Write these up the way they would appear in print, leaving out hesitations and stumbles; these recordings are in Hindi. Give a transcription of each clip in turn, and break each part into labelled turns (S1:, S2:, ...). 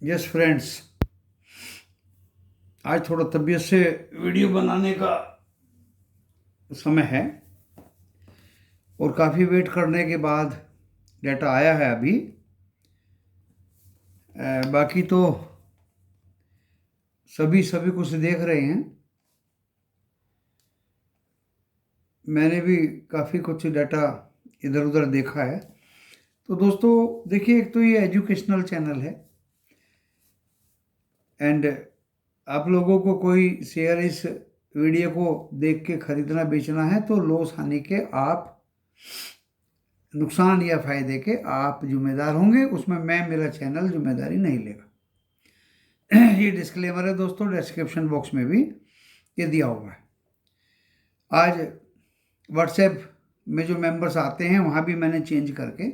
S1: यस फ्रेंड्स, आज थोड़ा तबीयत से वीडियो बनाने का समय है और काफ़ी वेट करने के बाद डाटा आया है अभी। बाकी तो सभी कुछ देख रहे हैं। मैंने भी काफ़ी कुछ डाटा इधर उधर देखा है। तो दोस्तों देखिए, एक तो ये एजुकेशनल चैनल है एंड आप लोगों को कोई शेयर इस वीडियो को देख के खरीदना बेचना है तो लॉस हानि के आप, नुकसान या फायदे के आप जिम्मेदार होंगे, उसमें मैं, मेरा चैनल जिम्मेदारी नहीं लेगा। ये डिस्क्लेमर है दोस्तों, डिस्क्रिप्शन बॉक्स में भी ये दिया हुआ है। आज व्हाट्सएप में जो मेंबर्स आते हैं वहाँ भी मैंने चेंज करके,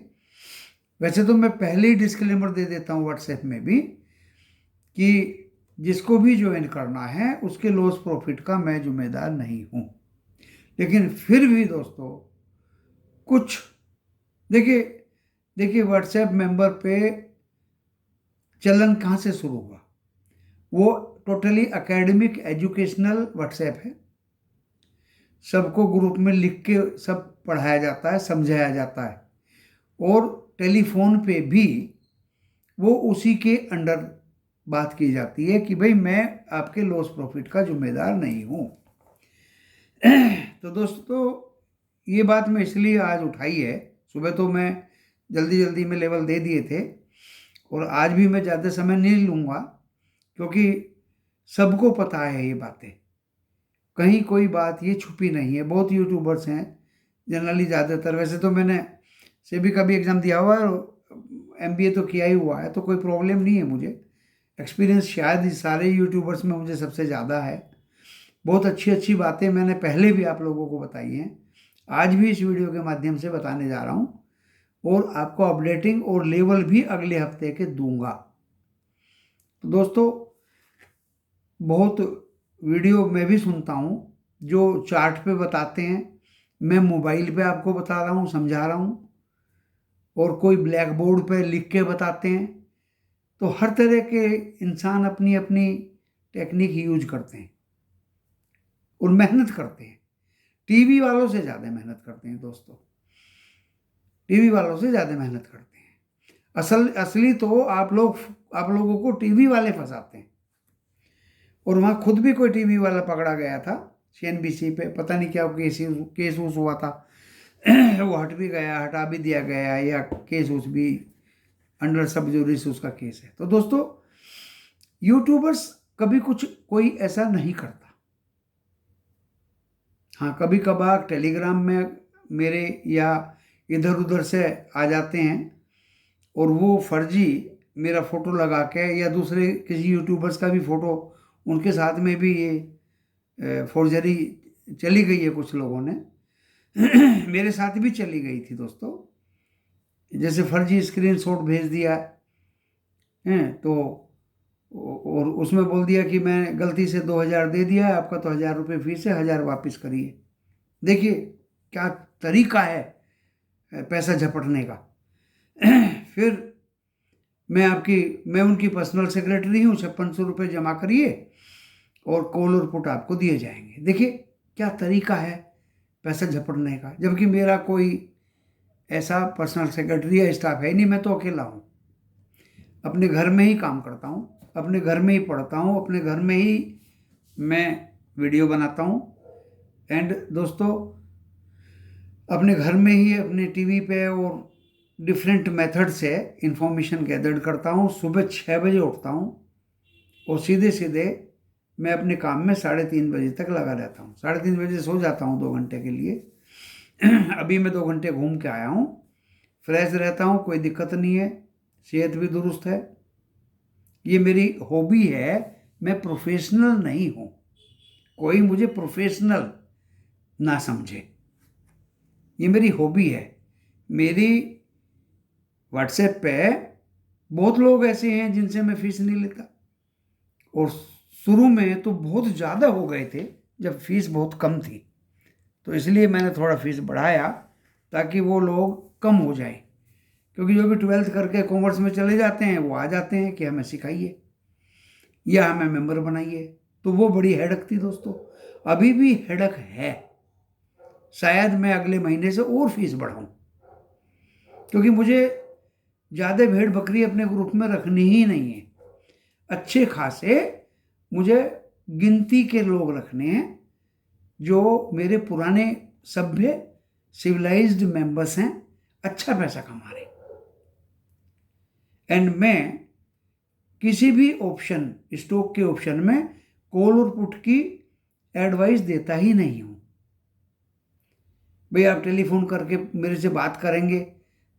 S1: वैसे तो मैं पहले ही डिस्क्लेमर दे देता हूँ व्हाट्सएप में भी कि जिसको भी ज्वाइन करना है उसके लॉस प्रॉफिट का मैं जिम्मेदार नहीं हूँ। लेकिन फिर भी दोस्तों कुछ देखिए देखिए व्हाट्सएप मेंबर पे चलन कहाँ से शुरू हुआ? वो टोटली एकेडमिक एजुकेशनल व्हाट्सएप है। सबको ग्रुप में लिख के सब पढ़ाया जाता है, समझाया जाता है और टेलीफोन पे भी वो उसी के अंडर बात की जाती है कि भाई मैं आपके लॉस प्रॉफिट का जिम्मेदार नहीं हूँ। तो दोस्तों ये बात मैं इसलिए आज उठाई है, सुबह तो मैं जल्दी जल्दी में लेवल दे दिए थे और आज भी मैं ज़्यादा समय नहीं लूँगा क्योंकि सबको पता है ये बातें, कहीं कोई बात ये छुपी नहीं है। बहुत यूट्यूबर्स हैं जनरली, ज़्यादातर, वैसे तो मैंने सेबी का भी एग्ज़ाम दिया हुआ है और एमबीए तो किया ही हुआ है, तो कोई प्रॉब्लम नहीं है मुझे। एक्सपीरियंस शायद इस सारे यूट्यूबर्स में मुझे सबसे ज़्यादा है। बहुत अच्छी अच्छी बातें मैंने पहले भी आप लोगों को बताई हैं, आज भी इस वीडियो के माध्यम से बताने जा रहा हूँ और आपको अपडेटिंग और लेवल भी अगले हफ्ते के दूंगा। तो दोस्तों बहुत वीडियो मैं भी सुनता हूँ जो चार्ट पे बताते हैं, मैं मोबाइल पे आपको बता रहा हूँ, समझा रहा हूँ, और कोई ब्लैक बोर्ड पे लिख के बताते हैं। तो हर तरह के इंसान अपनी अपनी टेक्निक यूज करते हैं और मेहनत करते हैं। टीवी वालों से ज़्यादा मेहनत करते हैं दोस्तों, टीवी वालों से ज़्यादा मेहनत करते हैं। असली तो आप लोगों को टीवी वाले फंसाते हैं। और वहाँ खुद भी कोई टीवी वाला पकड़ा गया था सीएनबीसी पे, पता नहीं क्या केस उस हुआ था। वो हट भी गया, हटा भी दिया गया, या केस उस भी अंडर सब जुडिस उसका केस है। तो दोस्तों यूट्यूबर्स कभी कोई ऐसा नहीं करता। हाँ, कभी कभार टेलीग्राम में मेरे या इधर उधर से आ जाते हैं और वो फर्जी मेरा फ़ोटो लगा के, या दूसरे किसी यूट्यूबर्स का भी फ़ोटो, उनके साथ में भी ये फॉर्जरी चली गई है कुछ लोगों ने। मेरे साथ भी चली गई थी दोस्तों, जैसे फर्जी स्क्रीनशॉट भेज दिया है तो, और उसमें बोल दिया कि मैं गलती से 2000 दे दिया है आपका, तो 1000 रुपये फीस है, 1000 वापस करिए। देखिए क्या तरीका है पैसा झपटने का। फिर मैं उनकी पर्सनल सेक्रेटरी हूँ, 5600 रुपये जमा करिए और कॉल और पुट आपको दिए जाएंगे। देखिए क्या तरीका है पैसा झपटने का, जबकि मेरा कोई ऐसा पर्सनल सेक्रेटरी या स्टाफ है नहीं, मैं तो अकेला हूँ। अपने घर में ही काम करता हूँ, अपने घर में ही पढ़ता हूँ, अपने घर में ही मैं वीडियो बनाता हूँ। एंड दोस्तों अपने घर में ही अपने टीवी पे और डिफरेंट मेथड से इंफॉर्मेशन गैदर करता हूँ। सुबह 6 बजे उठता हूँ और सीधे सीधे मैं अपने काम में 3:30 बजे तक लगा रहता हूँ। 3:30 बजे सो जाता हूँ 2 घंटे के लिए। अभी मैं 2 घंटे घूम के आया हूँ, फ्रेश रहता हूँ, कोई दिक्कत नहीं है, सेहत भी दुरुस्त है। ये मेरी हॉबी है, मैं प्रोफेशनल नहीं हूँ, कोई मुझे प्रोफेशनल ना समझे। ये मेरी हॉबी है। मेरी व्हाट्सएप पे बहुत लोग ऐसे हैं जिनसे मैं फीस नहीं लेता, और शुरू में तो बहुत ज़्यादा हो गए थे जब फीस बहुत कम थी, तो इसलिए मैंने थोड़ा फीस बढ़ाया ताकि वो लोग कम हो जाए। क्योंकि जो भी 12th करके कॉमर्स में चले जाते हैं वो आ जाते हैं कि हमें सिखाइए या हमें मेंबर बनाइए। तो वो बड़ी हेडक थी दोस्तों, अभी भी हेडक है। शायद मैं अगले महीने से और फीस बढ़ाऊं, क्योंकि मुझे ज़्यादा भेड़ बकरी अपने ग्रुप में रखनी ही नहीं है। अच्छे खासे मुझे गिनती के लोग रखने हैं जो मेरे पुराने सभ्य सिविलाइज्ड मेंबर्स हैं, अच्छा पैसा कमा रहे। एंड मैं किसी भी ऑप्शन, स्टॉक के ऑप्शन में कॉल और पुट की एडवाइस देता ही नहीं हूं। भाई आप टेलीफोन करके मेरे से बात करेंगे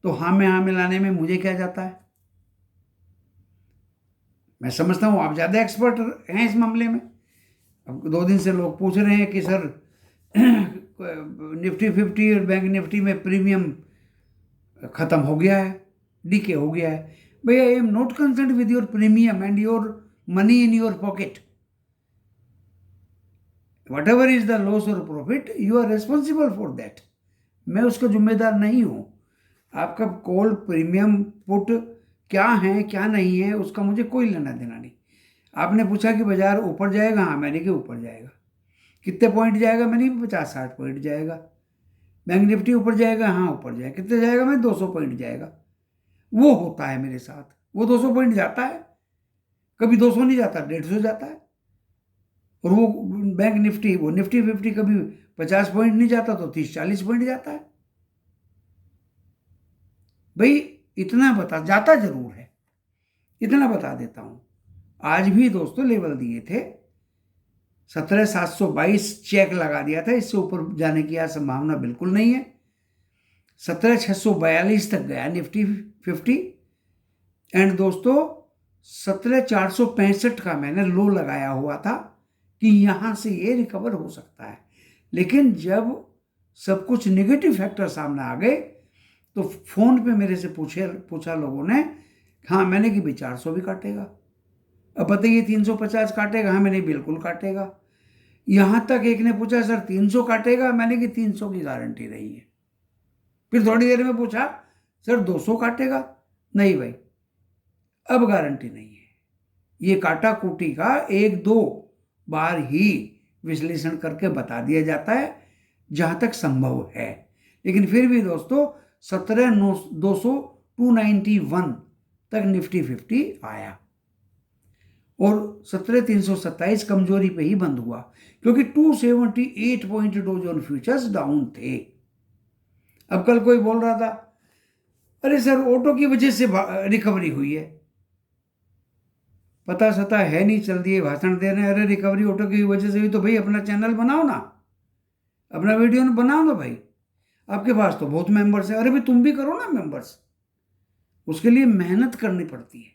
S1: तो हाँ में लाने में मुझे क्या जाता है। मैं समझता हूँ आप ज़्यादा एक्सपर्ट हैं इस मामले में। अब 2 दिन से लोग पूछ रहे हैं कि सर निफ्टी 50 और बैंक निफ्टी में प्रीमियम खत्म हो गया है, डीके हो गया है। भैया I am not concern with your premium and your money in your pocket. Whatever is the loss और profit you are responsible for that. मैं उसका जिम्मेदार नहीं हूं। आपका कॉल प्रीमियम पुट क्या है क्या नहीं है उसका मुझे कोई लेना देना नहीं। आपने पूछा कि बाजार ऊपर जाएगा, हाँ मैंने कि ऊपर जाएगा। कितने पॉइंट जाएगा, मैंने 50-60 पॉइंट जाएगा। बैंक निफ्टी ऊपर जाएगा, हाँ ऊपर जाएगा। कितने जाएगा, मैं 200 पॉइंट जाएगा। वो होता है मेरे साथ, वो 200 पॉइंट जाता है, कभी 200 नहीं जाता, 150 जाता है। और वो बैंक निफ्टी, वो निफ्टी 50 कभी 50 पॉइंट नहीं जाता तो 30-40 पॉइंट जाता है। भाई इतना बता, जाता जरूर है, इतना बता देता हूं। आज भी दोस्तों लेवल दिए थे, 17,722 चेक लगा दिया था, इससे ऊपर जाने की आज संभावना बिल्कुल नहीं है। 17,642 तक गया निफ्टी 50। एंड दोस्तों 17,465 का मैंने लो लगाया हुआ था कि यहां से ये रिकवर हो सकता है। लेकिन जब सब कुछ निगेटिव फैक्टर सामने आ गए तो फोन पे मेरे से पूछा लोगों ने, हाँ मैंने कि भाई 400 भी काटेगा। अब बताइए 350 काटेगा, हाँ मैंने बिल्कुल काटेगा। यहां तक एक ने पूछा सर 300 काटेगा, मैंने कि 300 की गारंटी नहीं है। फिर थोड़ी देर में पूछा सर 200 काटेगा, नहीं भाई अब गारंटी नहीं है। ये काटा कूटी का 1-2 बार ही विश्लेषण करके बता दिया जाता है जहां तक संभव है। लेकिन फिर भी दोस्तों 17,291 तक निफ्टी 50 आया और 17,327 कमजोरी पे ही बंद हुआ, क्योंकि 278 point Dow Jones futures down थे। अब कल कोई बोल रहा था अरे सर ऑटो की वजह से रिकवरी हुई है। पता सता है नहीं, चल दिए भाषण दे रहे हैं, अरे रिकवरी ऑटो की वजह से हुई तो भाई अपना चैनल बनाओ ना, अपना वीडियो बनाओ ना भाई। आपके पास तो बहुत मेंबर्स है, अरे भाई तुम भी करो ना मेंबर्स। उसके लिए मेहनत करनी पड़ती है,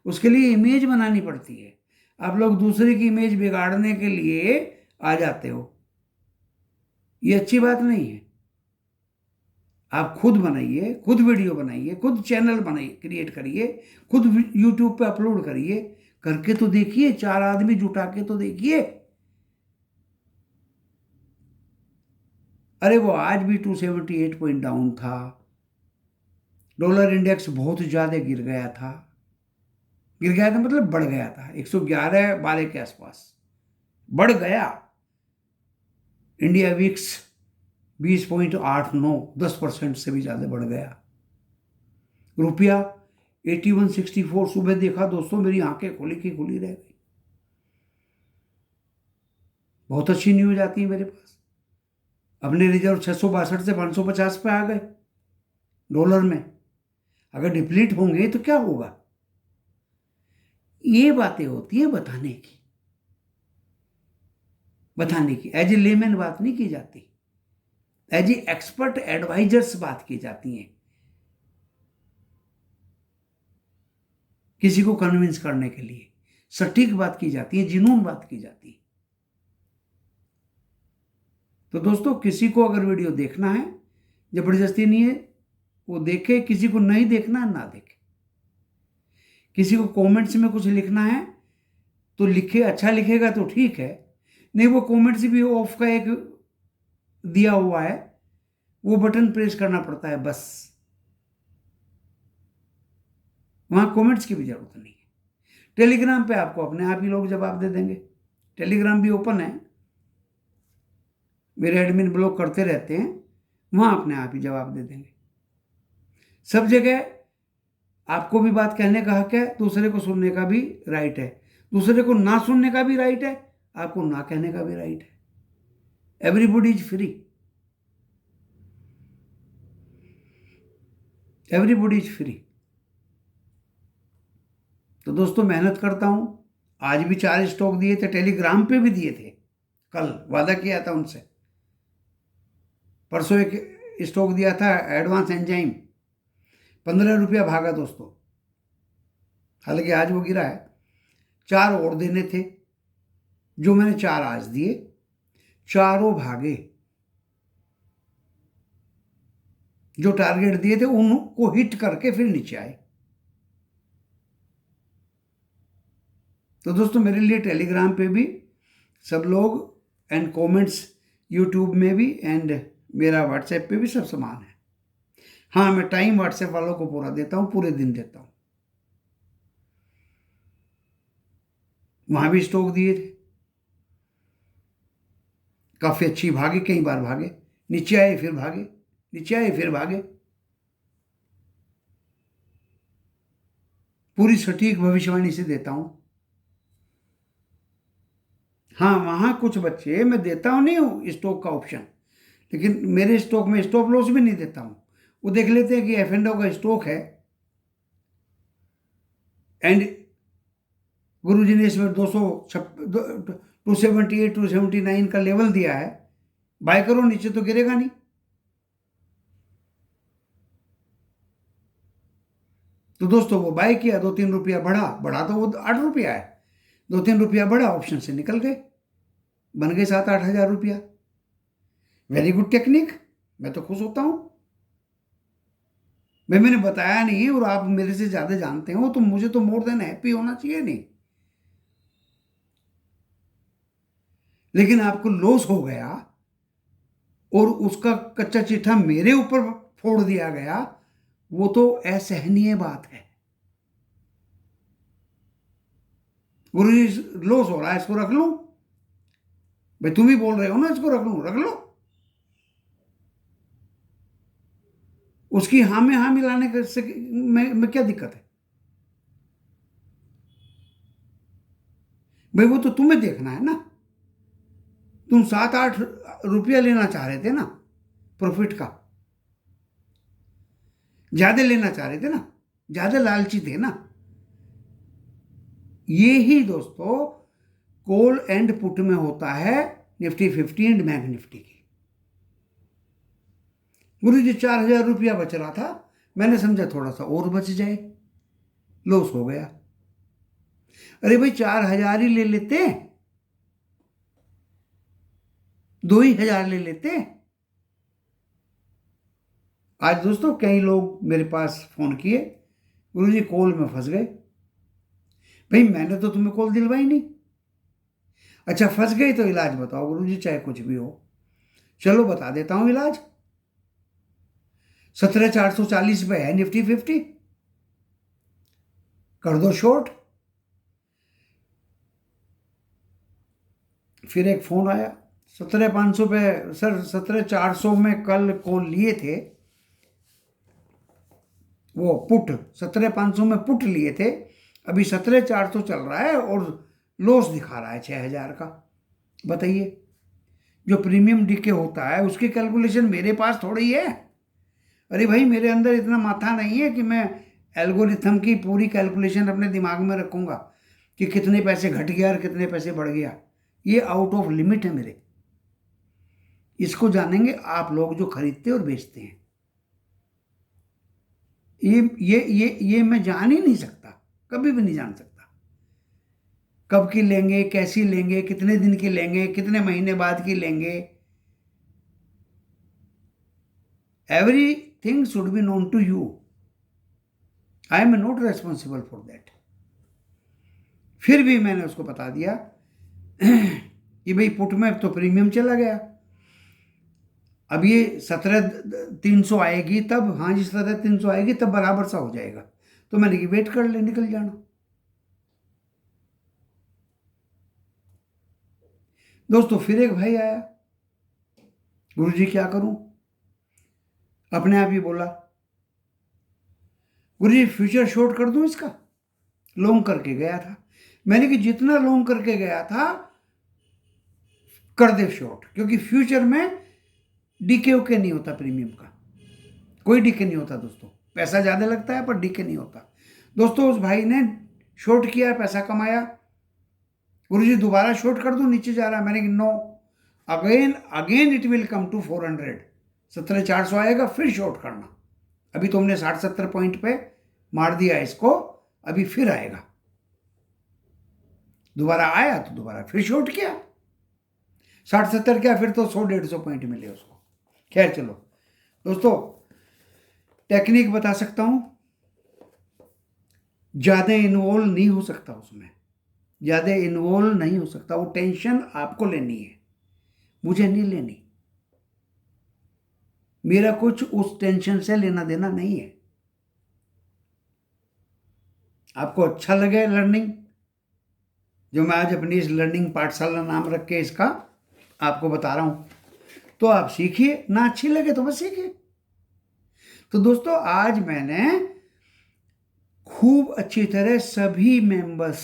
S1: उसके लिए इमेज बनानी पड़ती है। आप लोग दूसरे की इमेज बिगाड़ने के लिए आ जाते हो, ये अच्छी बात नहीं है। आप खुद बनाइए, खुद वीडियो बनाइए, खुद चैनल बनाइए, क्रिएट करिए, खुद यूट्यूब पे अपलोड करिए, करके तो देखिए, 4 आदमी जुटा के तो देखिए। अरे वो आज भी 278 पॉइंट डाउन था। डॉलर इंडेक्स बहुत ज्यादा गिर गया था, गिर गया था मतलब बढ़ गया था, 111-12 के आसपास बढ़ गया। इंडिया विक्स 20.89, 10% से भी ज्यादा बढ़ गया। रुपया 81.64 सुबह देखा दोस्तों, मेरी आंखें खुली की खुली रह गई। बहुत अच्छी न्यूज आती है मेरे पास। अपने रिजर्व 662 से 550 पे आ गए डॉलर में। अगर डिप्लीट होंगे तो क्या होगा। ये बातें होती है बताने की एज ए लेमैन बात नहीं की जाती, एज ए एक्सपर्ट एडवाइजर्स बात की जाती है, किसी को कन्विंस करने के लिए सटीक बात की जाती है, जुनून बात की जाती है। तो दोस्तों किसी को अगर वीडियो देखना है, जबरदस्ती नहीं है, वो देखे, किसी को नहीं देखना है ना देखे। किसी को कमेंट्स में कुछ लिखना है तो लिखे, अच्छा लिखेगा तो ठीक है, नहीं वो कमेंट्स भी ऑफ का एक दिया हुआ है, वो बटन प्रेस करना पड़ता है बस। वहाँ कमेंट्स की भी ज़रूरत नहीं है। टेलीग्राम पे आपको अपने आप ही लोग जवाब दे देंगे। टेलीग्राम भी ओपन है, मेरे एडमिन ब्लॉक करते रहते हैं, वहाँ अपने आप ही जवाब दे देंगे। सब जगह आपको भी बात कहने का हक है, दूसरे को सुनने का भी राइट है, दूसरे को ना सुनने का भी राइट है, आपको ना कहने का भी राइट है। Everybody is free, everybody is free. तो दोस्तों मेहनत करता हूं। आज भी 4 स्टॉक दिए थे, टेलीग्राम पे भी दिए थे, कल वादा किया था उनसे। परसों एक स्टॉक दिया था एडवांस एंजाइम, 15 रुपया भागा दोस्तों, हालांकि आज वो गिरा है। 4 और देने थे, जो मैंने 4 आज दिए, चारों भागे। जो टारगेट दिए थे उनको हिट करके फिर नीचे आए। तो दोस्तों मेरे लिए टेलीग्राम पे भी सब लोग एंड कमेंट्स यूट्यूब में भी एंड मेरा व्हाट्सएप पे भी सब समान है। हाँ, मैं टाइम व्हाट्सएप वालों को पूरा देता हूँ, पूरे दिन देता हूँ। वहाँ भी स्टॉक दिए थे, काफ़ी अच्छी भागे, कई बार भागे, नीचे आए फिर भागे, नीचे आए फिर भागे। पूरी सटीक भविष्यवाणी से देता हूँ। हाँ, वहाँ कुछ बच्चे मैं देता हूँ नहीं हूँ स्टॉक का ऑप्शन, लेकिन मेरे स्टॉक में स्टॉप लॉस भी नहीं देता हूँ। वो देख लेते हैं कि F&O का स्टॉक है एंड गुरुजी ने इसमें 278 279 का लेवल दिया है, बाय करो, नीचे तो गिरेगा नहीं। तो दोस्तों वो बाय किया, 2-3 रुपया बढ़ा तो वो 8 रुपया है, 2-3 रुपया बढ़ा, ऑप्शन से निकल गए, बन गए 7-8 हजार रुपया। वेरी गुड टेक्निक, मैं तो खुश होता हूं। मैंने बताया नहीं और आप मेरे से ज्यादा जानते हो, तो मुझे तो मोर देन हैप्पी होना चाहिए नहीं। लेकिन आपको लॉस हो गया और उसका कच्चा चिट्ठा मेरे ऊपर फोड़ दिया गया, वो तो असहनीय बात है। गुरुजी लॉस हो रहा है, इसको रख लूं? भाई तुम ही बोल रहे हो ना इसको रख लूं, रख लो। उसकी हाँ में हाँ मिलाने में क्या दिक्कत है भाई? वो तो तुम्हें देखना है ना। तुम 7-8 रुपया लेना चाह रहे थे ना प्रॉफिट का, ज्यादा लेना चाह रहे थे ना, ज्यादा लालची थे ना। ये ही दोस्तों कॉल एंड पुट में होता है, निफ्टी 50 एंड बैंक निफ्टी की। गुरु जी 4,000 रुपया बच रहा था, मैंने समझा थोड़ा सा और बच जाए, लॉस हो गया। अरे भाई 4,000 ही ले लेते, 2 ही हजार ले लेते। आज दोस्तों कई लोग मेरे पास फोन किए, गुरु जी कॉल में फंस गए। भाई मैंने तो तुम्हें कॉल दिलवाई नहीं। अच्छा फंस गई तो इलाज बताओ गुरु जी, चाहे कुछ भी हो। चलो बता देता हूं इलाज। 17,440 पे है निफ्टी 50, कर दो शॉर्ट। फिर एक फोन आया, 17,500 पे सर, 17,400 में कल कॉल लिए थे, वो पुट 17,500 में पुट लिए थे, अभी 17,400 चल रहा है और लॉस दिखा रहा है 6,000 का। बताइए, जो प्रीमियम डीके होता है उसकी कैलकुलेशन मेरे पास थोड़ी है। अरे भाई मेरे अंदर इतना माथा नहीं है कि मैं एल्गोरिथम की पूरी कैलकुलेशन अपने दिमाग में रखूंगा कि कितने पैसे घट गया और कितने पैसे बढ़ गया। ये आउट ऑफ लिमिट है मेरे। इसको जानेंगे आप लोग जो खरीदते और बेचते हैं। ये मैं जान ही नहीं सकता, कभी भी नहीं जान सकता। कब की लेंगे, कैसी लेंगे, कितने दिन की लेंगे, कितने महीने बाद की लेंगे, everything should be known to you. I am not responsible for that. फिर भी मैंने उसको बता दिया कि भाई पुट में तो प्रीमियम चला गया, अब ये 17,300 आएगी तब, हाँ जी 17,300 आएगी तब बराबर सा हो जाएगा, तो मैंने कि वेट कर ले, निकल जाना। दोस्तों फिर एक भाई आया, गुरुजी क्या करूं? अपने आप ही बोला, गुरुजी फ्यूचर शॉर्ट कर दूं इसका। लॉन्ग करके गया था। मैंने कि जितना लॉन्ग करके गया था कर दे शॉर्ट, क्योंकि फ्यूचर में डीके ओके नहीं होता, प्रीमियम का कोई डीके नहीं होता दोस्तों। पैसा ज्यादा लगता है पर डीके नहीं होता। दोस्तों उस भाई ने शॉर्ट किया, पैसा कमाया। गुरुजी दोबारा शॉर्ट कर दूं, नीचे जा रहा है। मैंने कि no, again again it will come to 400, 17,400 आएगा, फिर शॉर्ट करना। अभी तुमने 60-70 पॉइंट पे मार दिया इसको, अभी फिर आएगा। दोबारा आया तो दोबारा फिर शॉर्ट किया, 60-70 क्या, फिर तो 100-150 पॉइंट मिले उसको। खैर चलो दोस्तों, टेक्निक बता सकता हूं, ज्यादा इन्वॉल्व नहीं हो सकता उसमें, ज्यादा इन्वॉल्व नहीं हो सकता। वो टेंशन आपको लेनी है, मुझे नहीं लेनी। मेरा कुछ उस टेंशन से लेना देना नहीं है। आपको अच्छा लगे लर्निंग, जो मैं आज अपनी इस लर्निंग पाठशाला नाम रख के इसका आपको बता रहा हूं, तो आप सीखिए, ना अच्छी लगे तो बस सीखिए। तो दोस्तों आज मैंने खूब अच्छी तरह सभी मेंबर्स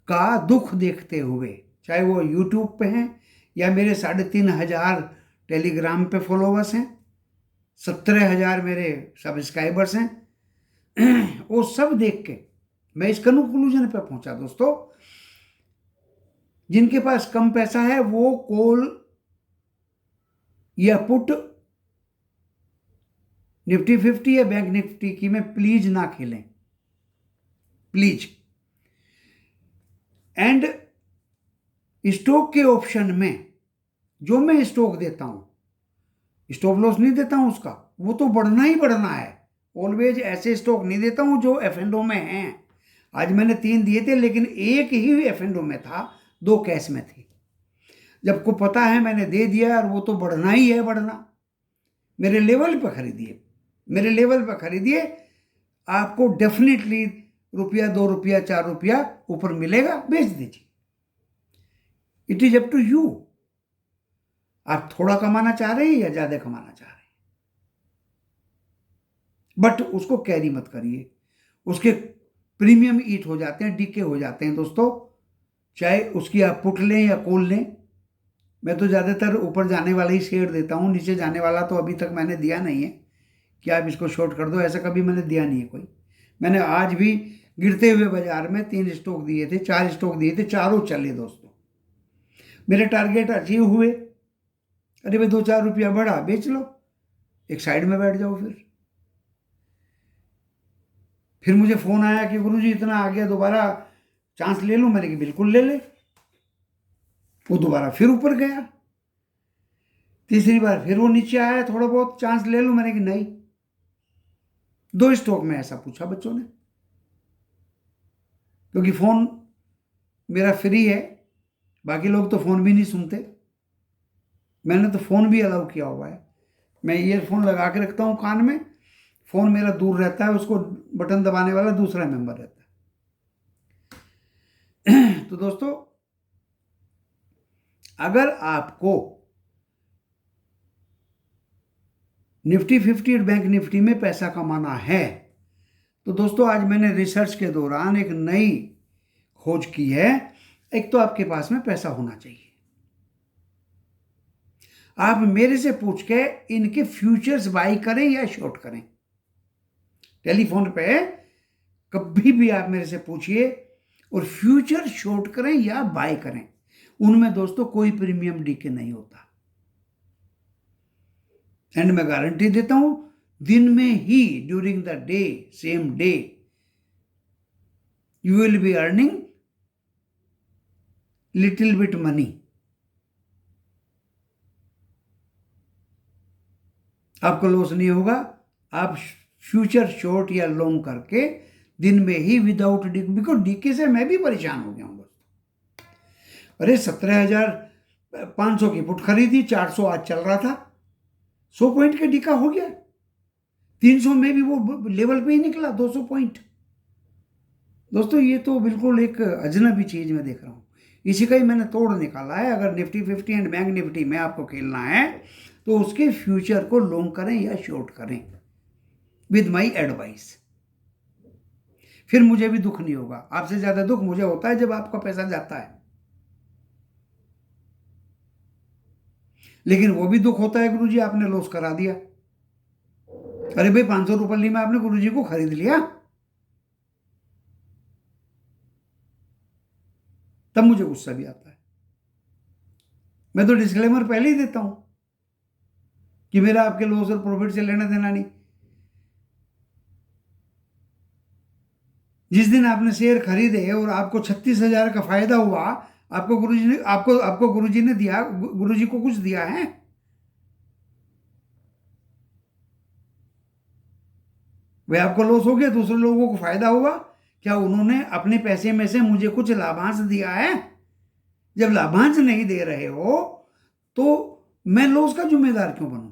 S1: का दुख देखते हुए, चाहे वो यूट्यूब पे हैं या मेरे 3,500 टेलीग्राम पे फॉलोवर्स हैं, 17,000 मेरे सब्सक्राइबर्स हैं, वो सब देख के मैं इस कंक्लूजन पे पहुंचा दोस्तों, जिनके पास कम पैसा है वो कॉल या पुट निफ्टी 50 या बैंक निफ्टी की में प्लीज ना खेलें, प्लीज। एंड स्टॉक के ऑप्शन में जो मैं स्टॉक देता हूं, स्टॉप लॉस नहीं देता हूं उसका, वो तो बढ़ना ही बढ़ना है। ऑलवेज ऐसे स्टॉक नहीं देता हूं जो एफ&ओ में हैं। आज मैंने 3 दिए थे, लेकिन एक ही एफ&ओ में था, 2 कैश में थी। जब को पता है मैंने दे दिया और वो तो बढ़ना ही है, बढ़ना। मेरे लेवल पर खरीदिए, मेरे लेवल पर खरीदिए, आपको डेफिनेटली ₹1, ₹2, ₹4 ऊपर मिलेगा, बेच दीजिए। It is up to you. आप थोड़ा कमाना चाह रहे हैं या ज्यादा कमाना चाह रहे हैं, बट उसको कैरी मत करिए, उसके प्रीमियम ईट हो जाते हैं, डीके हो जाते हैं दोस्तों। चाहे उसकी आप पुट लें या कॉल लें, मैं तो ज़्यादातर ऊपर जाने वाला ही शेयर देता हूँ, नीचे जाने वाला तो अभी तक मैंने दिया नहीं है कि आप इसको शॉर्ट कर दो, ऐसा कभी मैंने दिया नहीं है कोई। मैंने आज भी गिरते हुए बाजार में 3 स्टॉक दिए थे, 4 स्टॉक दिए थे, चारों चले दोस्तों। मेरे टारगेट अचीव हुए। अरे भाई 2-4 रुपया बढ़ा, बेच लो, एक साइड में बैठ जाओ। फिर मुझे फोन आया कि गुरुजी इतना आ गया, दोबारा चांस ले लूं। मैंने कि बिल्कुल ले ले। वो दोबारा फिर ऊपर गया, तीसरी बार फिर वो नीचे आया, थोड़ा बहुत चांस ले लूं। मैंने कि नहीं। 2 स्टॉक में ऐसा पूछा बच्चों ने, क्योंकि फोन मेरा फ्री है, बाकी लोग तो फोन भी नहीं सुनते। मैंने तो फोन भी अलाउ किया हुआ है, मैं ईयरफोन लगा के रखता हूं कान में, फोन मेरा दूर रहता है, उसको बटन दबाने वाला दूसरा मेंबर रहता है। तो दोस्तों अगर आपको निफ्टी 50 और बैंक निफ्टी में पैसा कमाना है, तो दोस्तों आज मैंने रिसर्च के दौरान एक नई खोज की है। एक तो आपके पास में पैसा होना चाहिए। आप मेरे से पूछ के इनके फ्यूचर्स बाई करें या शॉर्ट करें, टेलीफोन पे कभी भी आप मेरे से पूछिए, और फ्यूचर शॉर्ट करें या बाय करें, उनमें दोस्तों कोई प्रीमियम डीके नहीं होता। एंड मैं गारंटी देता हूं, दिन में ही, during the day, same day, you will be earning little bit money. आपको लॉस नहीं होगा। आप फ्यूचर शॉर्ट या लॉन्ग करके दिन में ही विदाउट डीके, बिकॉज डीके से मैं भी परेशान हो गया हूं दोस्तों। अरे 17,500 की पुट खरीदी, 400 आज चल रहा था, 100 पॉइंट का डीका हो गया। 300 में भी वो लेवल पे ही निकला 200 पॉइंट। दोस्तों ये तो बिल्कुल एक अजनबी चीज मैं देख रहा हूँ, इसी का ही मैंने तोड़ निकाला है। अगर निफ्टी 50 एंड बैंक निफ्टी में आपको खेलना है तो उसके फ्यूचर को लॉन्ग करें या शॉर्ट करें, विद माई एडवाइस। फिर मुझे भी दुख नहीं होगा। आपसे ज्यादा दुख मुझे होता है जब आपका पैसा जाता है, लेकिन वो भी दुख होता है गुरुजी आपने लॉस करा दिया। अरे भाई 500 रुपये में आपने गुरुजी को खरीद लिया, तब मुझे गुस्सा भी आता है। मैं तो डिस्क्लेमर पहले ही देता हूं कि मेरा आपके लॉस और प्रॉफिट से लेना देना नहीं। जिस दिन आपने शेयर खरीदे और आपको 36,000 का फायदा हुआ, आपको गुरुजी ने दिया, गुरुजी को कुछ दिया है? वे आपको लॉस हो गया, दूसरे लोगों को फायदा हुआ, क्या उन्होंने अपने पैसे में से मुझे कुछ लाभांश दिया है? जब लाभांश नहीं दे रहे हो तो मैं लॉस का जिम्मेदार क्यों बनूं?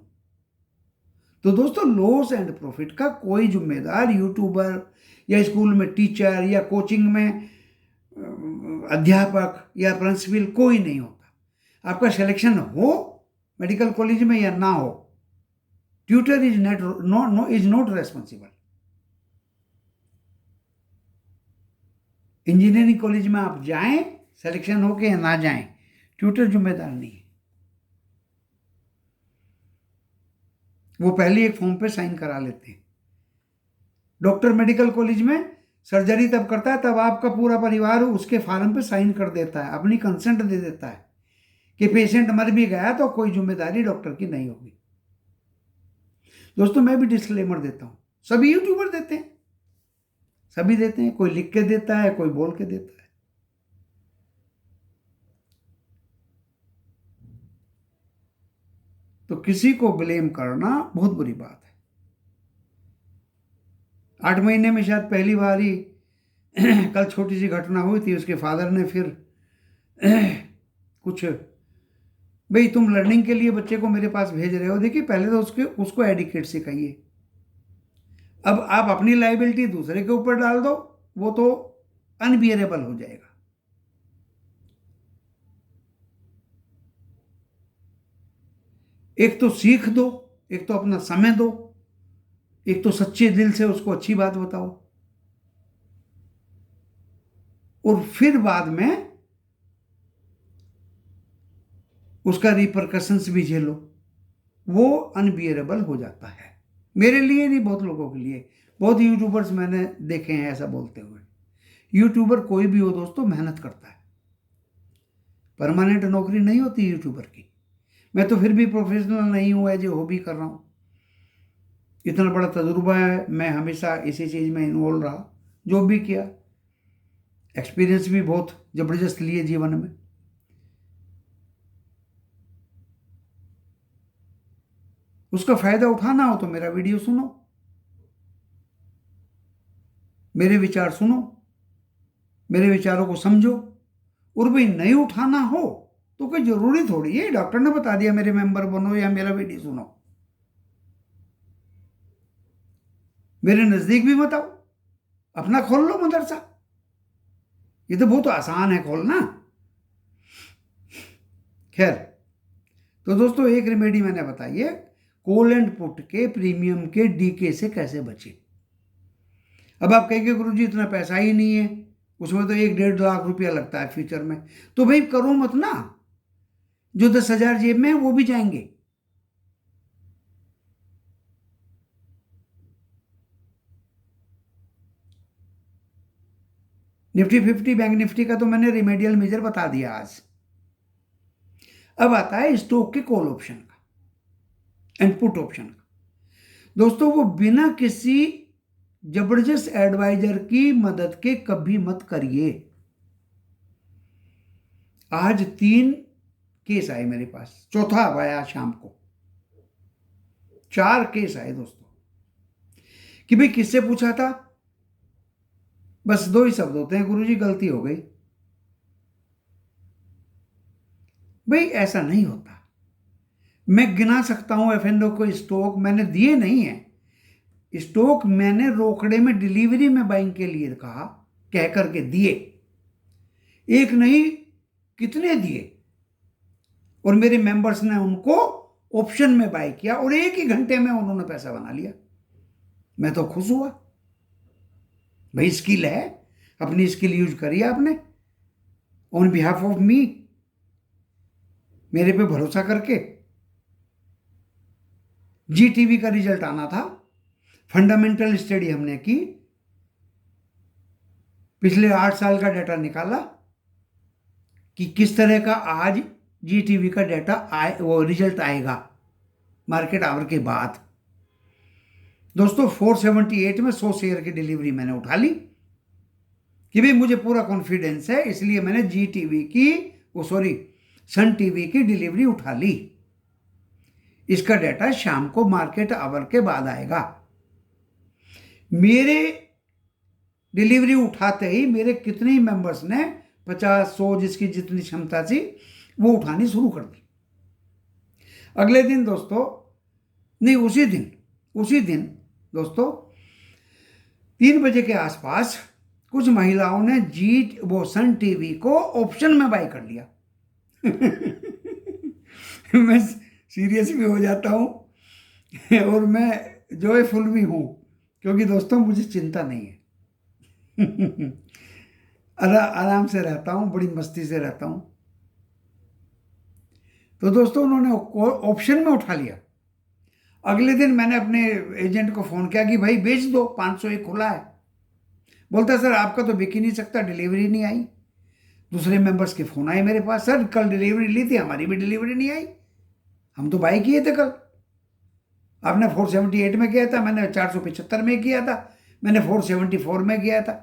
S1: तो दोस्तों लॉस एंड प्रॉफिट का कोई जिम्मेदार यूट्यूबर या स्कूल में टीचर या कोचिंग में अध्यापक या प्रिंसिपल कोई नहीं होता। आपका सिलेक्शन हो मेडिकल कॉलेज में या ना हो, tutor is not responsible. Engineering college में आप जाएं, सिलेक्शन हो के या ना जाएं, ट्यूटर जिम्मेदार नहीं है। वो पहले एक फॉर्म पे साइन करा लेते हैं। डॉक्टर मेडिकल कॉलेज में सर्जरी तब करता है तब आपका पूरा परिवार उसके फॉर्म पे साइन कर देता है, अपनी कंसेंट दे देता है कि पेशेंट मर भी गया तो कोई जिम्मेदारी डॉक्टर की नहीं होगी। दोस्तों मैं भी डिस्क्लेमर देता हूं, सभी यूट्यूबर देते हैं, सभी देते हैं, कोई लिख के देता है, कोई बोल के देता है। तो किसी को ब्लेम करना बहुत बुरी बात है। 8 महीने में शायद पहली बार ही कल छोटी सी घटना हुई थी, उसके फादर ने फिर कुछ, भाई तुम लर्निंग के लिए बच्चे को मेरे पास भेज रहे हो, देखिए पहले तो उसको एडिकेट सिखाइए। अब आप अपनी लाइबिलिटी दूसरे के ऊपर डाल दो, वो तो अनबियरेबल हो जाएगा। एक तो सीख दो, एक तो अपना समय दो, एक तो सच्चे दिल से उसको अच्छी बात बताओ, और फिर बाद में उसका रिपरकशंस भी झेलो। वो अनबियरेबल हो जाता है। मेरे लिए नहीं, बहुत लोगों के लिए। बहुत यूट्यूबर्स मैंने देखे हैं ऐसा बोलते हुए। यूट्यूबर कोई भी हो दोस्तों, मेहनत करता है, परमानेंट नौकरी नहीं होती यूट्यूबर की। मैं तो फिर भी प्रोफेशनल नहीं हूं, एज ए हॉबी कर रहा हूं। इतना बड़ा तजुर्बा है, मैं हमेशा इसी चीज में इन्वॉल्व रहा, जो भी किया, एक्सपीरियंस भी बहुत जबरदस्त लिए जीवन में। उसका फायदा उठाना हो तो मेरा वीडियो सुनो, मेरे विचार सुनो, मेरे विचारों को समझो। और भाई नहीं उठाना हो तो कोई जरूरी थोड़ी है डॉक्टर ने बता दिया मेरे मेंबर बनो या मेरा वीडियो सुनो। मेरे नजदीक भी मत आओ, अपना खोल लो मदरसा। ये तो बहुत आसान है खोलना। खैर, तो दोस्तों एक रेमेडी मैंने बताई है, कॉल एंड पुट के प्रीमियम के डीके से कैसे बचे। अब आप कहेंगे गुरुजी इतना पैसा ही नहीं है, उसमें तो 1-1.5 लाख रुपया लगता है फ्यूचर में, तो भाई करो मत ना। जो 10,000 जेब में है वो भी जाएंगे। निफ्टी 50 बैंक निफ्टी का तो मैंने रिमेडियल मेजर बता दिया आज। अब आता है स्टॉक के कॉल ऑप्शन का एंड पुट ऑप्शन का। दोस्तों वो बिना किसी जबरदस्त एडवाइजर की मदद के कभी मत करिए। आज 3 केस आए मेरे पास, चौथा आया शाम को। 4 केस आए दोस्तों कि भाई किससे पूछा था, बस 2 ही शब्द होते हैं, गुरुजी गलती हो गई। भाई ऐसा नहीं होता। मैं गिना सकता हूं एफएनओ को स्टॉक मैंने दिए नहीं है, स्टॉक मैंने रोकड़े में डिलीवरी में बाइंग के लिए कहा, कह करके दिए, एक नहीं कितने दिए, और मेरे मेंबर्स ने उनको ऑप्शन में बाय किया और एक ही घंटे में उन्होंने पैसा बना लिया। मैं तो खुश हुआ। भाई स्किल है, अपनी स्किल यूज करिए आपने ऑन बिहाफ ऑफ मी, मेरे पे भरोसा करके। जी टीवी का रिजल्ट आना था, फंडामेंटल स्टडी हमने की, पिछले 8 साल का डाटा निकाला कि किस तरह का आज जी टीवी का डाटा वो रिजल्ट आएगा मार्केट आवर के बाद। दोस्तों 478 में 100 शेयर की डिलीवरी मैंने उठा ली कि भाई मुझे पूरा कॉन्फिडेंस है, इसलिए मैंने जी टीवी की सन टीवी की डिलीवरी उठा ली। इसका डाटा शाम को मार्केट आवर के बाद आएगा। मेरे डिलीवरी उठाते ही मेरे कितने ही मेंबर्स ने 50-100 जिसकी जितनी क्षमता थी वो उठानी शुरू कर दी। अगले दिन दोस्तों, नहीं उसी दिन दोस्तों 3 बजे के आसपास कुछ महिलाओं ने सन टीवी को ऑप्शन में बाय कर लिया। मैं सीरियस भी हो जाता हूं और मैं जॉयफुल भी हूं, क्योंकि दोस्तों मुझे चिंता नहीं है। आराम से रहता हूं, बड़ी मस्ती से रहता हूं। तो दोस्तों उन्होंने ऑप्शन में उठा लिया। अगले दिन मैंने अपने एजेंट को फोन किया कि भाई बेच दो, 501 खुला है। बोलता सर आपका तो बिक ही नहीं सकता, डिलीवरी नहीं आई। दूसरे मेंबर्स के फोन आए मेरे पास, सर कल डिलीवरी ली थी, हमारी भी डिलीवरी नहीं आई, हम तो बाई किए थे कल, आपने 478 में किया था, मैंने 475 में किया था, मैंने 474 में किया था।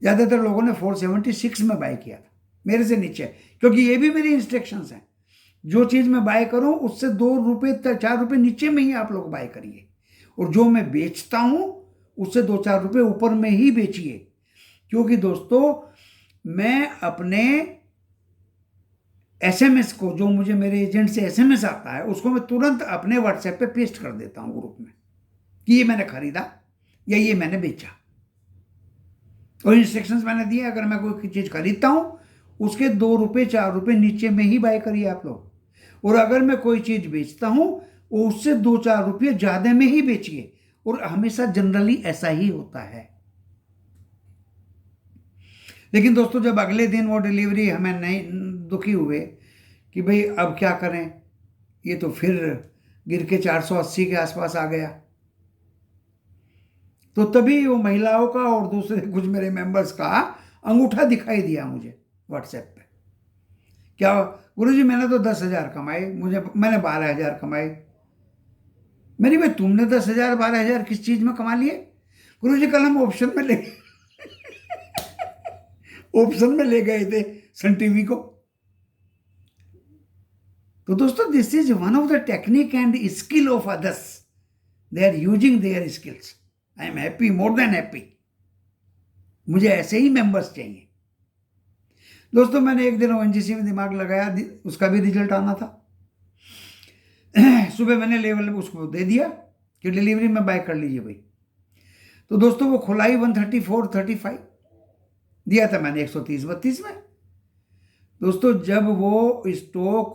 S1: ज़्यादातर लोगों ने 476 में बाय किया था, मेरे से नीचे, क्योंकि ये भी मेरी इंस्ट्रक्शंस हैं, जो चीज़ मैं बाय करूं उससे 2 रुपये 4 रुपये नीचे में ही आप लोग बाय करिए, और जो मैं बेचता हूं उससे 2-4 रुपये ऊपर में ही बेचिए। क्योंकि दोस्तों मैं अपने एसएमएस को, जो मुझे मेरे एजेंट से एसएमएस आता है, उसको मैं तुरंत अपने व्हाट्सएप पे पेस्ट कर देता हूं ग्रुप में कि ये मैंने खरीदा या ये मैंने बेचा, और इंस्ट्रक्शंस मैंने दिए अगर मैं कोई चीज़ खरीदता हूं उसके 2 रुपये 4 रुपये नीचे में ही बाय करिए आप लोग, और अगर मैं कोई चीज़ बेचता हूं उससे 2-4 रुपये ज़्यादा में ही बेचिए, और हमेशा जनरली ऐसा ही होता है। लेकिन दोस्तों जब अगले दिन वो डिलीवरी हमें नहीं, दुखी हुए कि भाई अब क्या करें, ये तो फिर गिर के 480 के आसपास आ गया। तो तभी वो महिलाओं का और दूसरे कुछ मेरे मेंबर्स का अंगूठा दिखाई दिया मुझे व्हाट्सएप पे। क्या गुरुजी मैंने तो 10,000 कमाए, मैंने 12,000 कमाए। मेरी भाई तुमने 10,000 12,000 किस चीज में कमा लिए? गुरुजी कल हम ऑप्शन में ले गए थे सन टीवी को। तो दोस्तों this is one of the technique and skill of others, they are using their skills. I am happy, more than happy. मुझे ऐसे ही मेंबर्स चाहिए। दोस्तों मैंने एक दिन ओएनजीसी में दिमाग लगाया, उसका भी रिजल्ट आना था। सुबह मैंने लेवल में उसको दे दिया कि डिलीवरी में बाय कर लीजिए भाई। तो दोस्तों वो खुलाई 134.35 दिया था मैंने 130-32 में। दोस्तों जब वो स्टॉक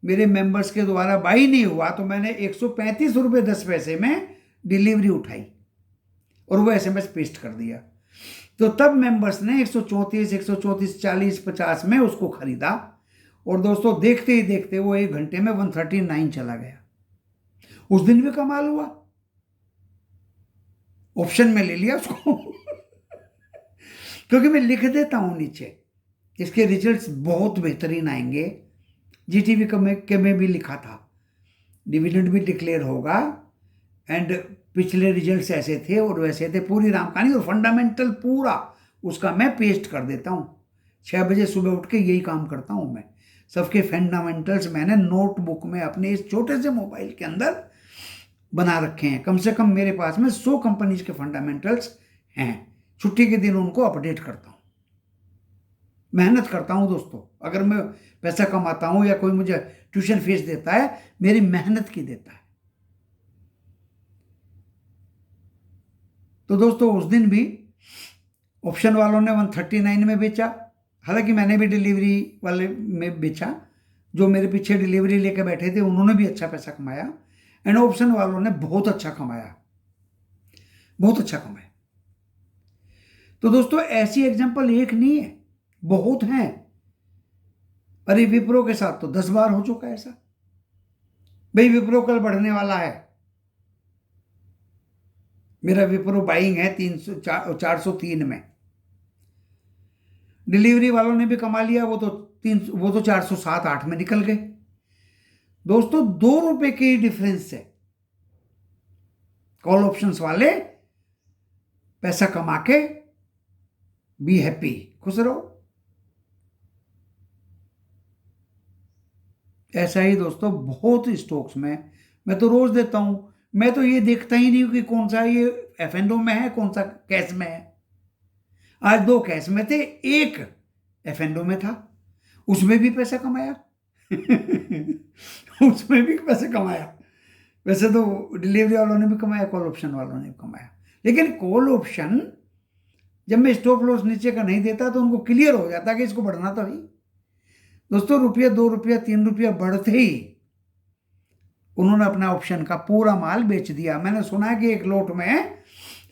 S1: मेरे मेंबर्स के द्वारा बाई नहीं हुआ तो मैंने 135 रुपये 10 पैसे में डिलीवरी उठाई और वो एसएमएस पेस्ट कर दिया। तो तब मेंबर्स ने 134, 134, 40, 50 में उसको खरीदा, और दोस्तों देखते ही देखते वो 1 घंटे में 139 चला गया। उस दिन भी कमाल हुआ, ऑप्शन में ले लिया उसको। क्योंकि मैं लिख देता हूं नीचे, इसके रिजल्ट्स बहुत बेहतरीन आएंगे। जीटीवी के में भी लिखा था, डिविडेंड भी डिक्लेयर होगा, एंड पिछले रिजल्ट्स ऐसे थे और वैसे थे, पूरी राम कहानी और फंडामेंटल पूरा उसका मैं पेस्ट कर देता हूँ। 6 बजे सुबह उठ के यही काम करता हूँ मैं। सबके फंडामेंटल्स मैंने नोटबुक में अपने इस छोटे से मोबाइल के अंदर बना रखे हैं। कम से कम मेरे पास में 100 कंपनीज के फंडामेंटल्स हैं। छुट्टी के दिन उनको अपडेट करता हूँ, मेहनत करता हूँ दोस्तों। अगर मैं पैसा कमाता हूँ या कोई मुझे ट्यूशन फीस देता है, मेरी मेहनत की देता है। तो दोस्तों उस दिन भी ऑप्शन वालों ने 139 में बेचा, हालांकि मैंने भी डिलीवरी वाले में बेचा, जो मेरे पीछे डिलीवरी लेके बैठे थे उन्होंने भी अच्छा पैसा कमाया, एंड ऑप्शन वालों ने बहुत अच्छा कमाया, बहुत अच्छा कमाया। तो दोस्तों ऐसी एग्जांपल एक नहीं है, बहुत हैं। अरे विप्रो के साथ तो 10 बार हो चुका है ऐसा। भाई विप्रो कल बढ़ने वाला है, मेरा विप्रो बाइंग है 403 में, डिलीवरी वालों ने भी कमा लिया, वो तो 407-8 में निकल गए। दोस्तों 2 रुपए की डिफरेंस है, कॉल ऑप्शंस वाले पैसा कमा के बी हैप्पी, खुश रहो। ऐसा ही दोस्तों बहुत स्टॉक्स में मैं तो रोज देता हूं, मैं तो ये देखता ही नहीं हूं कि कौन सा ये F&O में है, कौन सा कैश में है। आज 2 कैश में थे, 1 F&O में था, उसमें भी पैसा कमाया उसमें भी पैसा कमाया। वैसे तो डिलीवरी वालों ने भी कमाया, कॉल ऑप्शन वालों ने भी कमाया, लेकिन कॉल ऑप्शन जब मैं स्टॉप लॉस नीचे का नहीं देता तो उनको क्लियर हो जाता कि इसको बढ़ना तो ही। दोस्तों रुपया 2 रुपया 3 रुपया बढ़ते ही उन्होंने अपना ऑप्शन का पूरा माल बेच दिया। मैंने सुना है कि एक लोट में,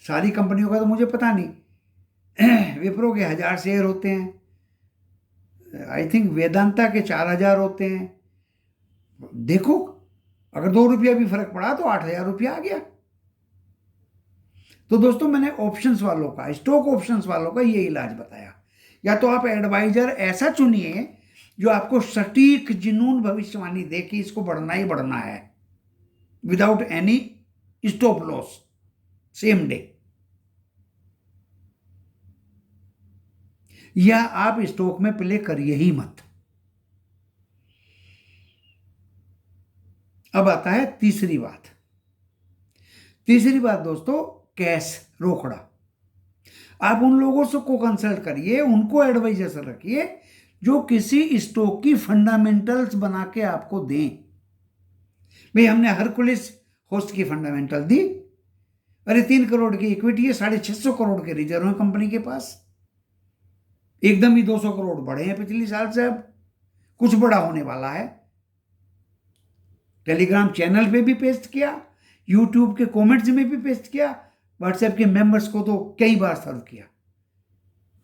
S1: सारी कंपनियों का तो मुझे पता नहीं, विप्रो के 1000 शेयर होते हैं, आई थिंक वेदांता के 4000 होते हैं। देखो अगर 2 रुपया भी फर्क पड़ा तो 8000 रुपया आ गया। तो दोस्तों मैंने ऑप्शंस वालों का, स्टॉक ऑप्शंस वालों का ये इलाज बताया। या तो आप एडवाइजर ऐसा चुनिए जो आपको सटीक जिनून भविष्यवाणी दे कि इसको बढ़ना ही बढ़ना है, without any stop loss, same day. या आप स्टॉक में प्ले करिए ही मत। अब आता है तीसरी बात। तीसरी बात दोस्तों, कैश, रोकड़ा। आप उन लोगों से को कंसल्ट करिए, उनको एडवाइजर से रखिए जो किसी स्टॉक की फंडामेंटल्स बना के आपको दें। भाई हमने हरकुलिस होस्ट की फंडामेंटल दी, अरे 3 करोड़ की इक्विटी है, 650 करोड़ के रिजर्व है कंपनी के पास, एकदम ही 200 करोड़ बढ़े हैं पिछले साल से, अब कुछ बड़ा होने वाला है। टेलीग्राम चैनल पे भी पेस्ट किया, यूट्यूब के कमेंट्स में भी पेस्ट किया, व्हाट्सएप के मेंबर्स को तो कई बार सर्व किया।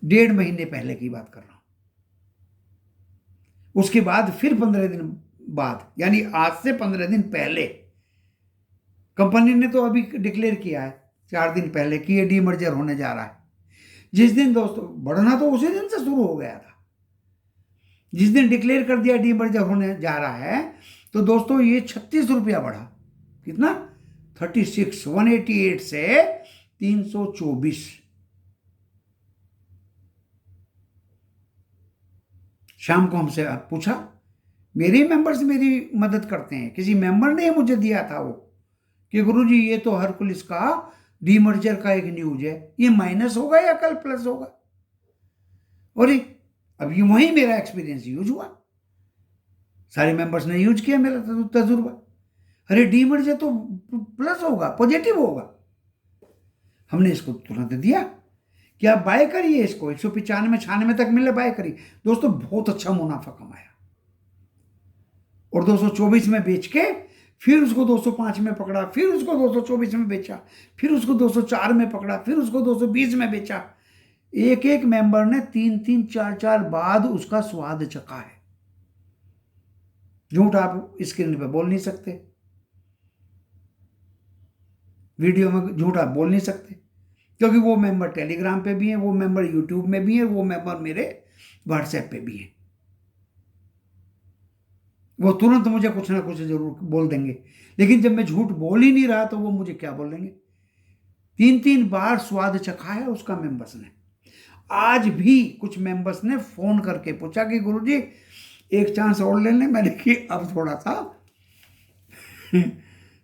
S1: 1.5 महीने पहले की बात कर रहा हूं। उसके बाद फिर 15 दिन बाद, यानी आज से 15 दिन पहले, कंपनी ने तो अभी डिक्लेयर किया है 4 दिन पहले कि ये डीमर्जर होने जा रहा है। जिस दिन दोस्तों बढ़ना तो उसी दिन से शुरू हो गया था, जिस दिन डिक्लेयर कर दिया डीमर्जर होने जा रहा है, तो दोस्तों ये 36 रुपया बढ़ा। कितना? 36, 188 से 324। शाम को हमसे पूछा, मेरे मेंबर्स मेरी मदद करते हैं, किसी मेंबर ने मुझे दिया था वो, कि गुरुजी ये तो हरकुलिस का डीमर्जर का एक न्यूज है, ये माइनस होगा या कल प्लस होगा। और अब ये वही मेरा एक्सपीरियंस यूज हुआ, सारे मेंबर्स ने यूज किया मेरा तजुर्बा। अरे डीमर्जर तो प्लस होगा, पॉजिटिव होगा। हमने इसको तुरंत दिया कि आप बाय करिए इसको, 195-96 तक मिले, बाय करिए। दोस्तों बहुत अच्छा मुनाफा कमाया, और 224 में बेच के फिर उसको 205 में पकड़ा, फिर उसको 224 में बेचा, फिर उसको 204 में पकड़ा, फिर उसको 220 में बेचा। एक एक मेंबर ने 3-3, 4-4 बाद उसका स्वाद चखा है। झूठ आप स्क्रीन पे बोल नहीं सकते, वीडियो में झूठ आप बोल नहीं सकते, क्योंकि वो मेंबर टेलीग्राम पे भी है, वो मेंबर यूट्यूब में भी है, वो मेंबर मेरे व्हाट्सएप पे भी है। वो तुरंत मुझे कुछ ना कुछ जरूर बोल देंगे, लेकिन जब मैं झूठ बोल ही नहीं रहा तो वो मुझे क्या बोलेंगे। 3-3 बार स्वाद चखा है उसका मेंबर्स ने। आज भी कुछ मेंबर्स ने फोन करके पूछा कि गुरुजी एक चांस और ले लें। मैंने कि अब थोड़ा सा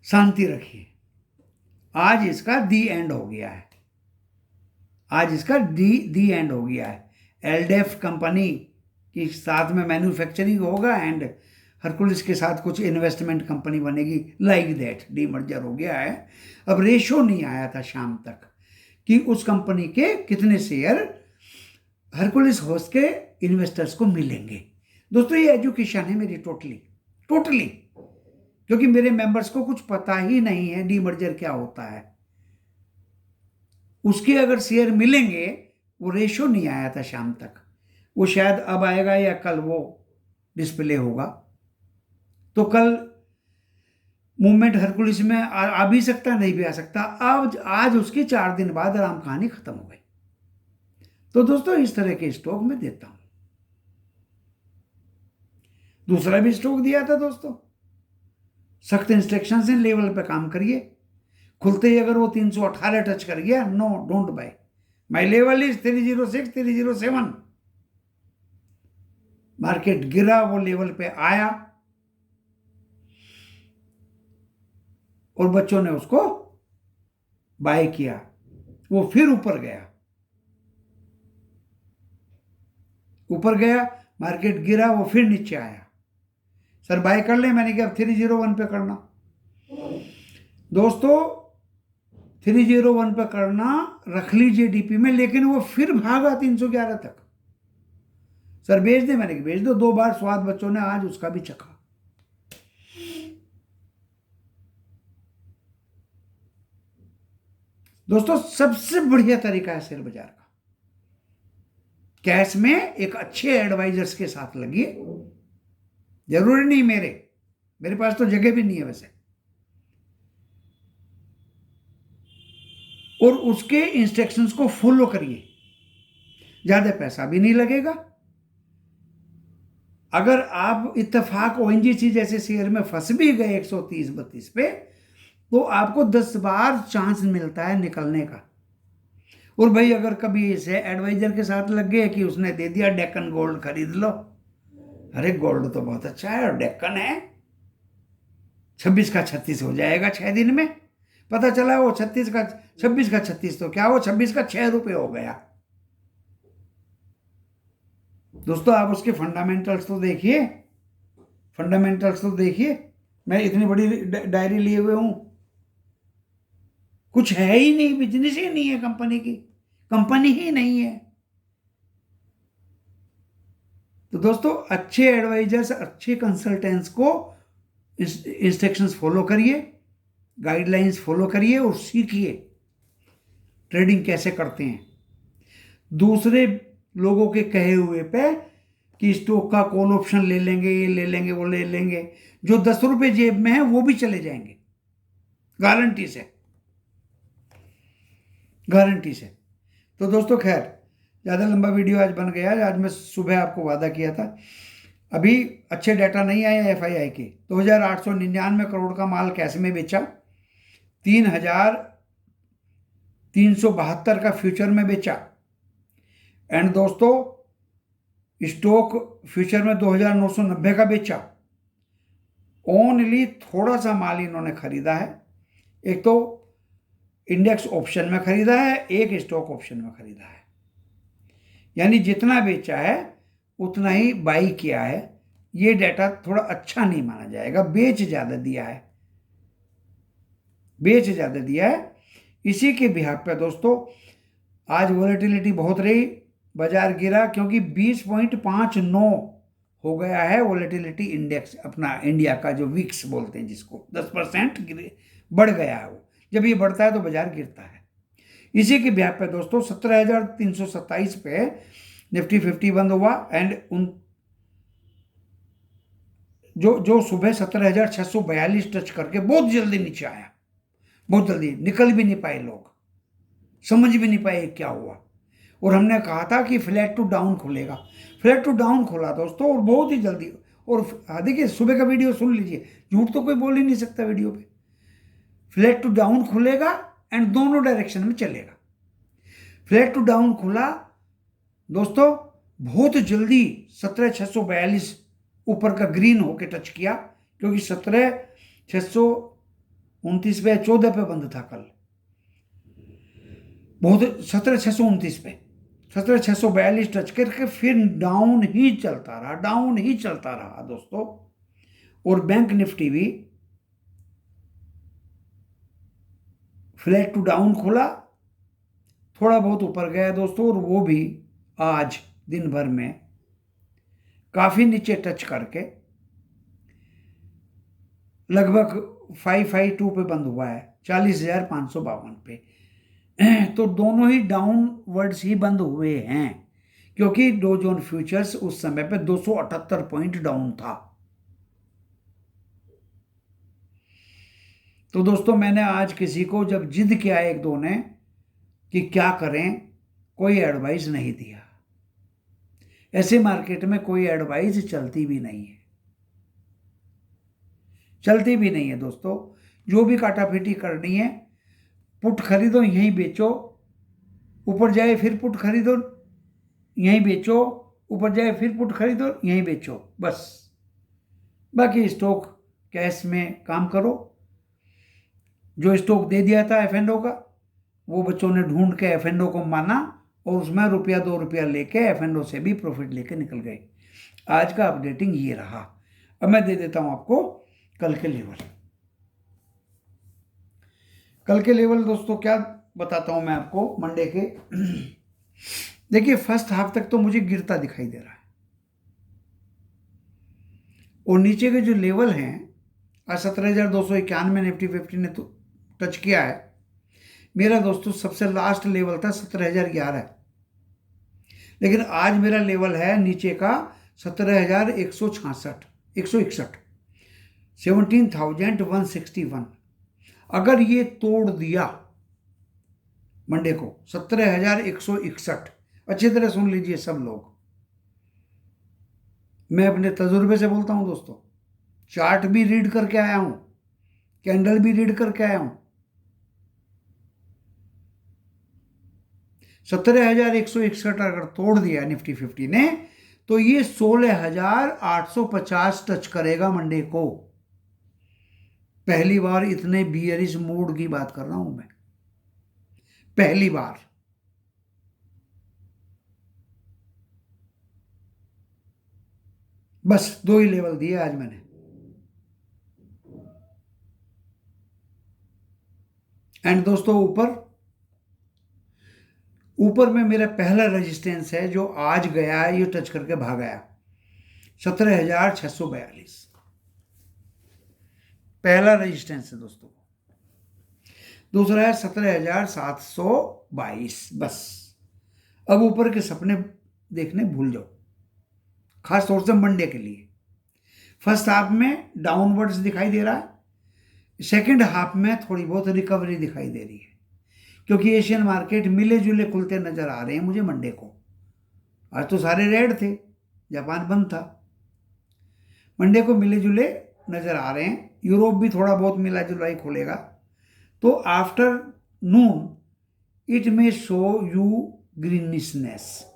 S1: शांति रखिए, आज इसका दी एंड हो गया है, आज इसका दी एंड हो गया है। एलडेफ कंपनी के साथ में मैन्युफैक्चरिंग होगा एंड हरकुलिस के साथ कुछ इन्वेस्टमेंट कंपनी बनेगी, लाइक दैट। डीमर्जर हो गया है। अब रेशो नहीं आया था शाम तक कि उस कंपनी के कितने शेयर हरकुलिस होस्ट के इन्वेस्टर्स को मिलेंगे। दोस्तों ये एजुकेशन है मेरी टोटली, क्योंकि मेरे मेंबर्स को कुछ पता ही नहीं है डीमर्जर क्या होता है। उसके अगर शेयर मिलेंगे, वो रेशो नहीं आया था शाम तक, वो शायद अब आएगा या कल वो डिस्प्ले होगा। तो कल मूवमेंट हरकुलिस में आ भी सकता, नहीं भी आ सकता। आज उसके 4 दिन बाद राम कहानी खत्म हो गई। तो दोस्तों इस तरह के स्टॉक मैं देता हूं। दूसरा भी स्टॉक दिया था दोस्तों, सख्त इंस्ट्रक्शन से लेवल पे काम करिए। खुलते ही अगर वो 318 टच कर गया, no don't buy, my level is 306 307। Market गिरा, वो लेवल पे आया और बच्चों ने उसको बाय किया, वो फिर ऊपर गया, मार्केट गिरा, वो फिर नीचे आया। सर बाय कर ले, मैंने कहा 301 पे करना। दोस्तों 301 पे करना, रख लीजिए डीपी में, लेकिन वो फिर भागा 311 तक। सर बेच दे, मैंने कहा बेच दो। 2 बार स्वाद बच्चों ने आज उसका भी चखा। दोस्तों सबसे बढ़िया तरीका है शेयर बाजार का, कैश में एक अच्छे एडवाइजर्स के साथ लगिए। जरूरी नहीं मेरे पास तो जगह भी नहीं है वैसे, और उसके इंस्ट्रक्शंस को फॉलो करिए, ज्यादा पैसा भी नहीं लगेगा। अगर आप इत्तेफाक ओएनजीसी जैसे शेयर में फंस भी गए 130-32 पे, तो आपको 10 बार चांस मिलता है निकलने का। और भाई अगर कभी इसे एडवाइजर के साथ लग गए कि उसने दे दिया डेक्कन गोल्ड खरीद लो, अरे गोल्ड तो बहुत अच्छा है और डेक्कन है, 26 का 36 हो जाएगा 6 दिन में। पता चला वो 26 का 36 तो क्या, वो 26 का 6 रुपये हो गया। दोस्तों आप उसके फंडामेंटल्स तो देखिए, मैं इतनी बड़ी डायरी लिए हुए हूं, कुछ है ही नहीं, बिजनेस ही नहीं है कंपनी की, कंपनी ही नहीं है। तो दोस्तों अच्छे एडवाइजर्स, अच्छे कंसल्टेंट्स को इंस्ट्रक्शंस फॉलो करिए, गाइडलाइंस फॉलो करिए और सीखिए ट्रेडिंग कैसे करते हैं। दूसरे लोगों के कहे हुए पे कि स्टॉक का कॉल ऑप्शन ले लेंगे, ये ले लेंगे, वो ले लेंगे, जो 10 रुपए जेब में है वो भी चले जाएंगे, गारंटी से। तो दोस्तों खैर ज़्यादा लंबा वीडियो आज बन गया। आज मैं सुबह आपको वादा किया था, अभी अच्छे डाटा नहीं आए एफआईआई के। 2899 करोड़ का माल कैश में बेचा, 3372 का फ्यूचर में बेचा, एंड दोस्तों स्टॉक फ्यूचर में 2990 का बेचा। ओनली थोड़ा सा माल इन्होंने खरीदा है, एक तो इंडेक्स ऑप्शन में खरीदा है, एक स्टॉक ऑप्शन में खरीदा है, यानी जितना बेचा है उतना ही बाई किया है। ये डाटा थोड़ा अच्छा नहीं माना जाएगा, बेच ज्यादा दिया है। इसी के बिहार पे दोस्तों आज वॉलेटिलिटी बहुत रही, बाजार गिरा क्योंकि 20.59 हो गया है वॉलेटिलिटी इंडेक्स, अपना इंडिया का जो विक्स बोलते हैं जिसको, 10% बढ़ गया है वो। जब ये बढ़ता है तो बाजार गिरता है। इसी के ब्याह पे दोस्तों 17,327 पे निफ्टी 50 बंद हुआ, एंड जो सुबह 17,642 टच करके बहुत जल्दी नीचे आया, बहुत जल्दी निकल भी नहीं पाए लोग, समझ भी नहीं पाए क्या हुआ। और हमने कहा था कि फ्लैट टू डाउन खुलेगा, फ्लैट टू डाउन खुला दोस्तों, और बहुत ही जल्दी। और देखिए सुबह का वीडियो सुन लीजिए, झूठ तो कोई बोल ही नहीं सकता वीडियो पे। फ्लैट टू डाउन खुलेगा एंड दोनों डायरेक्शन में चलेगा। फ्लैट टू डाउन खुला दोस्तों, बहुत जल्दी 17,642 ऊपर का ग्रीन होके टच किया, क्योंकि 17,629 पे 14 पे बंद था कल, बहुत 17,629 पे 17,642 टच करके फिर डाउन ही चलता रहा दोस्तों। और बैंक निफ्टी भी फ्लैट टू डाउन खुला, थोड़ा बहुत ऊपर गया दोस्तों, और वो भी आज दिन भर में काफ़ी नीचे टच करके लगभग 552 पे बंद हुआ है, 40,552 पे। तो दोनों ही डाउनवर्ड्स ही बंद हुए हैं, क्योंकि डो जोन फ्यूचर्स उस समय पे 278 पॉइंट डाउन था। तो दोस्तों मैंने आज किसी को जब जिद किया एक दो ने कि क्या करें, कोई एडवाइस नहीं दिया। ऐसे मार्केट में कोई एडवाइस चलती भी नहीं है, चलती भी नहीं है दोस्तों। जो भी काटाफीटी करनी है, पुट खरीदो यहीं बेचो, ऊपर जाए फिर पुट खरीदो यहीं बेचो, ऊपर जाए फिर पुट खरीदो यहीं बेचो, बस। बाकी स्टॉक कैश में काम करो। जो स्टॉक दे दिया था एफ&ओ का, वो बच्चों ने ढूंढ के एफ&ओ को माना और उसमें रुपया 2 रुपया लेके एफ&ओ से भी प्रॉफिट लेके निकल गए। आज का अपडेटिंग ये रहा। अब मैं दे देता हूं आपको कल के लेवल। कल के लेवल दोस्तों क्या बताता हूं मैं आपको मंडे के। देखिए फर्स्ट हाफ तक तो मुझे गिरता दिखाई दे रहा है, और नीचे के जो लेवल हैं, आज 17,291 निफ्टी 50 ने तो टच किया है। मेरा दोस्तों सबसे लास्ट लेवल था 17,011, लेकिन आज मेरा लेवल है नीचे का 17,166, 161, 17,161। अगर ये तोड़ दिया मंडे को 17,161, अच्छी तरह सुन लीजिए सब लोग, मैं अपने तजुर्बे से बोलता हूं दोस्तों, चार्ट भी रीड करके आया हूं, कैंडल भी रीड करके आया हूं। 17,161 अगर तोड़ दिया निफ्टी 50 ने, तो ये 16,850 टच करेगा मंडे को। पहली बार इतने बियरिश मूड की बात कर रहा हूं मैं, पहली बार। बस 2 ही लेवल दिए आज मैंने। एंड दोस्तों ऊपर में मेरा पहला रेजिस्टेंस है जो आज गया है, ये टच करके भाग गया 17,642, पहला रेजिस्टेंस है दोस्तों। दूसरा है 17,722। बस अब ऊपर के सपने देखने भूल जाओ, खास तौर से मंडे के लिए। फर्स्ट हाफ में डाउनवर्ड्स दिखाई दे रहा है, सेकंड हाफ में थोड़ी बहुत रिकवरी दिखाई दे रही है, क्योंकि एशियन मार्केट मिले जुले खुलते नजर आ रहे हैं मुझे मंडे को। आज तो सारे रेड थे, जापान बंद था। मंडे को मिले जुले नजर आ रहे हैं, यूरोप भी थोड़ा बहुत मिला जुला ही खुलेगा। तो afternoon it may show you greenishness,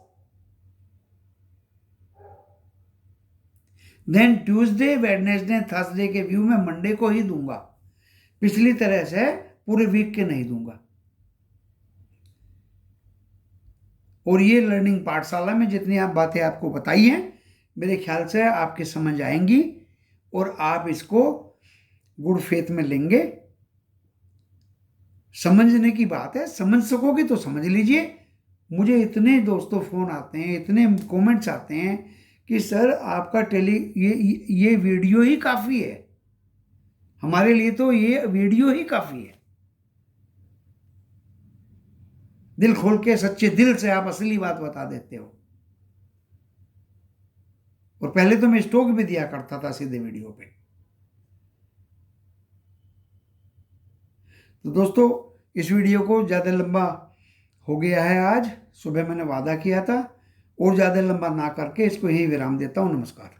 S1: then Tuesday Wednesday Thursday के व्यू में मंडे को ही दूंगा, पिछली तरह से पूरे वीक के नहीं दूंगा। और ये लर्निंग पाठशाला में जितनी आप बातें आपको बताई हैं, मेरे ख्याल से आपके समझ आएंगी और आप इसको गुड फेथ में लेंगे। समझने की बात है, समझ सकोगे तो समझ लीजिए। मुझे इतने दोस्तों फोन आते हैं, इतने कमेंट्स आते हैं कि सर आपका ये वीडियो ही काफ़ी है, हमारे लिए तो ये वीडियो ही काफ़ी है। दिल खोल के सच्चे दिल से आप असली बात बता देते हो। और पहले तो मैं स्टॉक भी दिया करता था सीधे वीडियो पे। तो दोस्तों इस वीडियो को ज़्यादा लंबा हो गया है आज, सुबह मैंने वादा किया था, और ज़्यादा लंबा ना करके इसको यहीं विराम देता हूँ। नमस्कार।